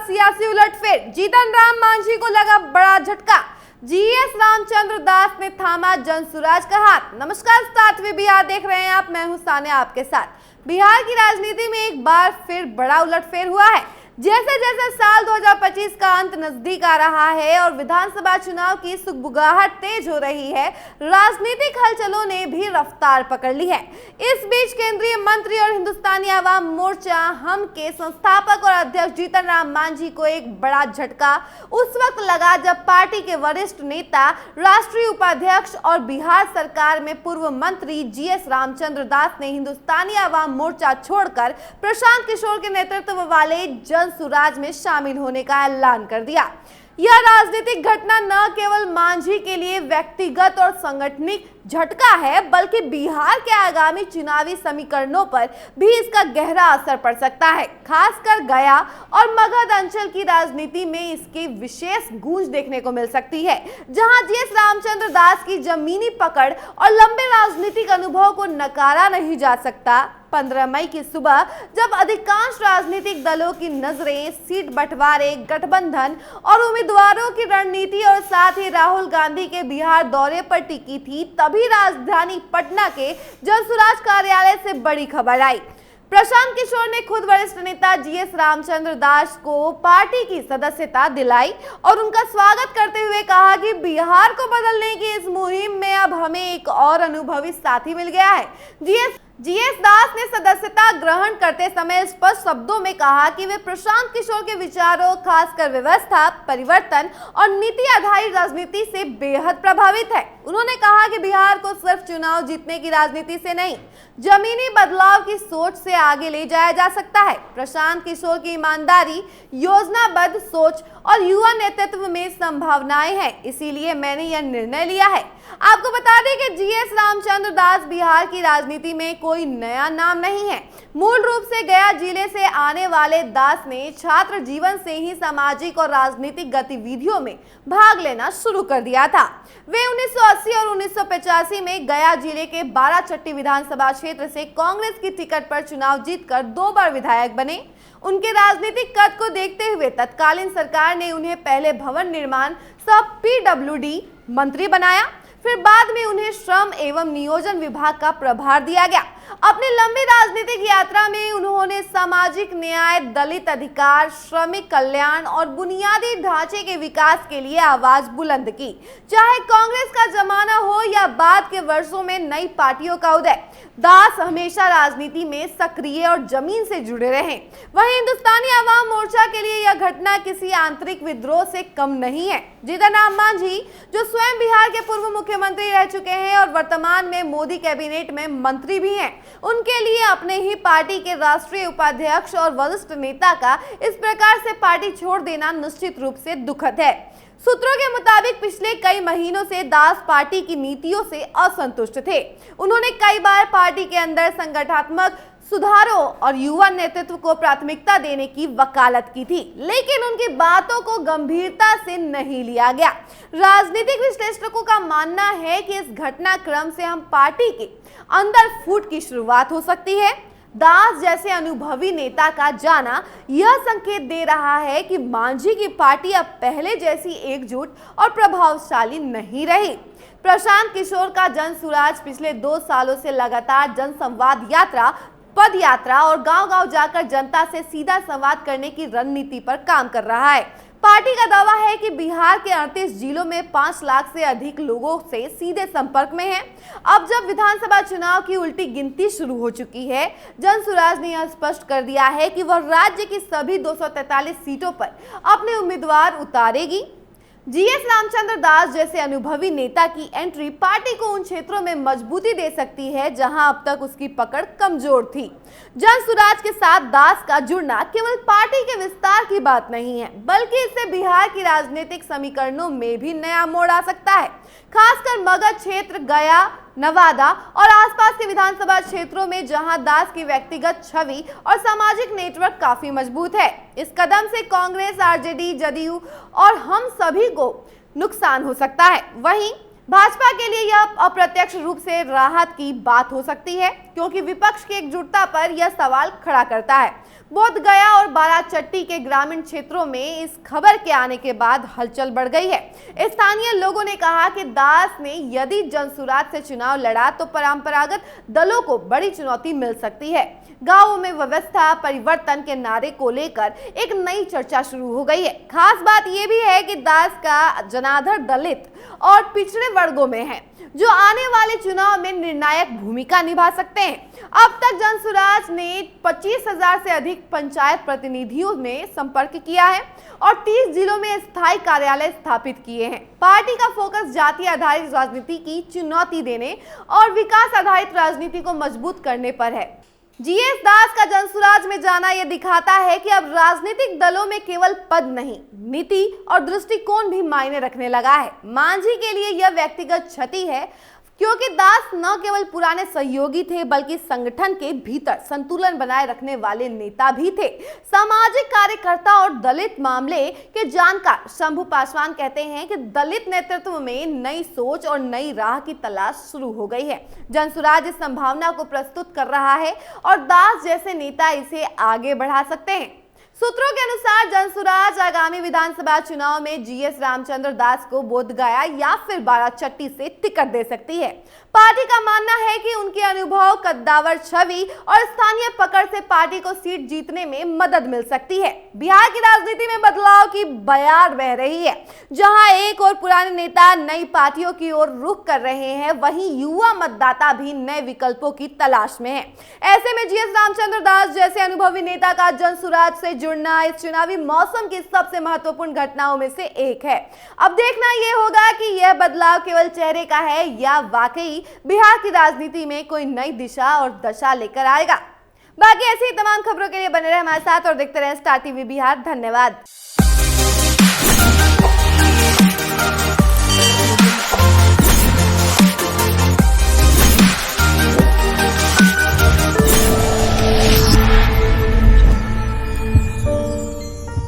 सियासी उलटफेर, जीतन राम मांझी को लगा बड़ा झटका। जीएस रामचंद्र दास ने थामा जनसुराज का हाथ। नमस्कार, सातवीं बिहार देख रहे हैं आप, मैं हूं सान्या आपके साथ। बिहार की राजनीति में एक बार फिर बड़ा उलटफेर हुआ है। जैसे जैसे साल 2025 का अंत नजदीक आ रहा है और विधानसभा चुनाव की सुगबुगाहट तेज हो रही है, राजनीतिक हलचलों ने भी रफ्तार पकड़ ली है। इस बीच केंद्रीय मंत्री और हिंदुस्तानी आवाम मोर्चा हम के संस्थापक और अध्यक्ष जीतन राम मांझी को एक बड़ा झटका उस वक्त लगा जब पार्टी के वरिष्ठ नेता, राष्ट्रीय उपाध्यक्ष और बिहार सरकार में पूर्व मंत्री जीएस रामचंद्र दास ने हिंदुस्तानी आवाम मोर्चा छोड़कर प्रशांत किशोर के नेतृत्व वाले जनसुराज में शामिल होने का ऐलान कर दिया। यह राजनीतिक घटना न केवल मांझी के लिए व्यक्तिगत और संगठनिक झटका है, बल्कि बिहार के आगामी चुनावी समीकरणों पर भी इसका गहरा असर पड़ सकता है। खासकर गया और मगध अंचल की राजनीति में इसकी विशेष गूंज देखने को मिल सकती है, जहां जीएस रामचंद्र दास की जमीनी पकड़ और लंबे राजनीतिक अनुभव को नकारा नहीं जा सकता। 15 मई की सुबह जब अधिकांश राजनीतिक दलों की नजरें सीट बंटवारे, गठबंधन और उम्मीदवारों की रणनीति और साथ ही राहुल गांधी के बिहार दौरे पर टिकी थी, तभी राजधानी पटना के जनसुराज कार्यालय से बड़ी खबर आई। प्रशांत किशोर ने खुद वरिष्ठ नेता जीएस रामचंद्र दास को पार्टी की सदस्यता दिलाई और उनका स्वागत करते हुए कहा कि बिहार को बदलने की इस मुहिम में अब हमें एक और अनुभवी साथी मिल गया है। जीएस दास ने सदस्यता ग्रहण करते समय स्पष्ट शब्दों में कहा कि वे प्रशांत किशोर के विचारों, खासकर व्यवस्था परिवर्तन और नीति आधारित राजनीति से बेहद प्रभावित है। उन्होंने कहा कि बिहार को सिर्फ चुनाव जीतने की राजनीति से नहीं, जमीनी बदलाव की सोच से आगे ले जाया जा सकता है। प्रशांत किशोर की ईमानदारी, योजनाबद्ध सोच और युवा नेतृत्व में संभावनाएं हैं, इसीलिए मैंने यह निर्णय लिया है। आपको बता दें कि जीएस रामचंद्र दास बिहार की राजनीति में कोई नया नाम नहीं है। मूल रूप से गया जिले से आने वाले दास ने छात्र जीवन से ही सामाजिक और राजनीतिक गतिविधियों में भाग लेना शुरू कर दिया था। वे 1980 और 1985 में गया जिले के 12 विधानसभा क्षेत्र से कांग्रेस की टिकट पर चुनाव जीतकर 2 बार विधायक बने। उनके राजनीतिक कद को देखते हुए तत्कालीन सरकार ने उन्हें पहले भवन निर्माण सह पीडब्ल्यूडी मंत्री बनाया, फिर बाद में उन्हें श्रम एवं नियोजन विभाग का प्रभार दिया गया। अपनी लंबी राजनीतिक यात्रा में उन्होंने सामाजिक न्याय, दलित अधिकार, श्रमिक कल्याण और बुनियादी ढांचे के विकास के लिए आवाज बुलंद की। चाहे कांग्रेस का जमाना हो या बाद के वर्षों में नई पार्टियों का उदय, दास हमेशा राजनीति में सक्रिय और जमीन से जुड़े रहे। वहीं हिंदुस्तानी आवाम मोर्चा के लिए यह घटना किसी आंतरिक विद्रोह से कम नहीं है। जीतन राम मांझी, जो स्वयं बिहार के पूर्व मुख्यमंत्री रह चुके हैं और वर्तमान में मोदी कैबिनेट में मंत्री भी हैं, उनके लिए अपने ही पार्टी के राष्ट्रीय उपाध्यक्ष और वरिष्ठ नेता का इस प्रकार से पार्टी छोड़ देना निश्चित रूप से दुखद है। सूत्रों के मुताबिक पिछले कई महीनों से दास पार्टी की नीतियों से असंतुष्ट थे। उन्होंने कई बार पार्टी के अंदर संगठनात्मक सुधारों और युवा नेतृत्व को प्राथमिकता देने की वकालत की थी, लेकिन उनकी बातों को गंभीरता से नहीं लिया गया। राजनीतिक विश्लेषकों का मानना है कि इस घटनाक्रम से हम पार्टी के अंदर फूट की शुरुआत हो सकती है। दास जैसे अनुभवी नेता का जाना यह संकेत दे रहा है कि मांझी की पार्टी अब पहले जैसी एकजुट और प्रभावशाली नहीं रही। प्रशांत किशोर का जनसुराज पिछले 2 सालों से लगातार जनसंवाद यात्रा, पद यात्रा और गांव-गांव जाकर जनता से सीधा संवाद करने की रणनीति पर काम कर रहा है। पार्टी का दावा है कि बिहार के 38 जिलों में 5 लाख से अधिक लोगों से सीधे संपर्क में है। अब जब विधानसभा चुनाव की उल्टी गिनती शुरू हो चुकी है, जनसुराज ने यह स्पष्ट कर दिया है कि वह राज्य की सभी 243 सीटों पर अपने उम्मीदवार उतारेगी। जीएस रामचंद्र दास जैसे अनुभवी नेता की एंट्री पार्टी को उन क्षेत्रों में मजबूती दे सकती है जहां अब तक उसकी पकड़ कमजोर थी। जनसुराज के साथ दास का जुड़ना केवल पार्टी के विस्तार की बात नहीं है, बल्कि इससे बिहार की राजनीतिक समीकरणों में भी नया मोड़ आ सकता है। खासकर मगध क्षेत्र, गया, नवादा और आसपास के विधानसभा क्षेत्रों में जहां दास की व्यक्तिगत छवि और सामाजिक नेटवर्क काफी मजबूत है। इस कदम से कांग्रेस, आरजेडी, जदयू और हम सभी को नुकसान हो सकता है। वहीं भाजपा के लिए यह अप्रत्यक्ष रूप से राहत की बात हो सकती है, क्योंकि विपक्ष की एकजुटता पर यह सवाल खड़ा करता है। बोध गया और बाराचट्टी के ग्रामीण क्षेत्रों में इस खबर के आने के बाद हलचल बढ़ गई है। स्थानीय लोगों ने कहा कि दास ने यदि जनसुराज से चुनाव लड़ा तो परंपरागत दलों को बड़ी चुनौती मिल सकती है। गांवों में व्यवस्था परिवर्तन के नारे को लेकर एक नई चर्चा शुरू हो गई है। खास बात यह भी है कि दास का जनाधार दलित और पिछड़े वर्गों में है, जो आने वाले चुनाव में निर्णायक भूमिका निभा सकते हैं। अब तक जनसुराज ने 25,000 से अधिक पंचायत प्रतिनिधियों में संपर्क किया है और 30 जिलों में स्थायी कार्यालय स्थापित किए हैं। पार्टी का फोकस जाति आधारित राजनीति की चुनौती देने और विकास आधारित राजनीति को मजबूत करने पर है। जीएस दास का जनसुराज में जाना यह दिखाता है कि अब राजनीतिक दलों में केवल पद नहीं, नीति और दृष्टिकोण भी मायने रखने लगा है। मांझी के लिए यह व्यक्तिगत क्षति है, क्योंकि दास न केवल पुराने सहयोगी थे बल्कि संगठन के भीतर संतुलन बनाए रखने वाले नेता भी थे। सामाजिक कार्यकर्ता और दलित मामले के जानकार शंभू पासवान कहते हैं कि दलित नेतृत्व में नई सोच और नई राह की तलाश शुरू हो गई है। जनसुराज इस संभावना को प्रस्तुत कर रहा है और दास जैसे नेता इसे आगे बढ़ा सकते हैं। सूत्रों के अनुसार जनसुराज आगामी विधानसभा चुनाव में जीएस रामचंद्र दास को बोधगया या फिर बाराचट्टी से टिकट दे सकती है। पार्टी का मानना है कि उनके अनुभव, कद्दावर छवि और स्थानीय पकड़ से पार्टी को सीट जीतने में मदद मिल सकती है। बिहार की राजनीति में बदलाव की बयार बह रही है। जहां एक और पुराने नेता नई पार्टियों की ओर रुख कर रहे हैं, वहीं युवा मतदाता भी नए विकल्पों की तलाश में है। ऐसे में जीएस रामचंद्र दास जैसे अनुभवी नेता का जनसुराज से जुड़ना इस चुनावी मौसम की सबसे महत्वपूर्ण घटनाओं में से एक है। अब देखना यह होगा कि यह बदलाव केवल चेहरे का है या वाकई बिहार की राजनीति में कोई नई दिशा और दशा लेकर आएगा। बाकी ऐसी ही तमाम खबरों के लिए बने रहे हमारे साथ और देखते रहे स्टार टीवी बिहार। धन्यवाद।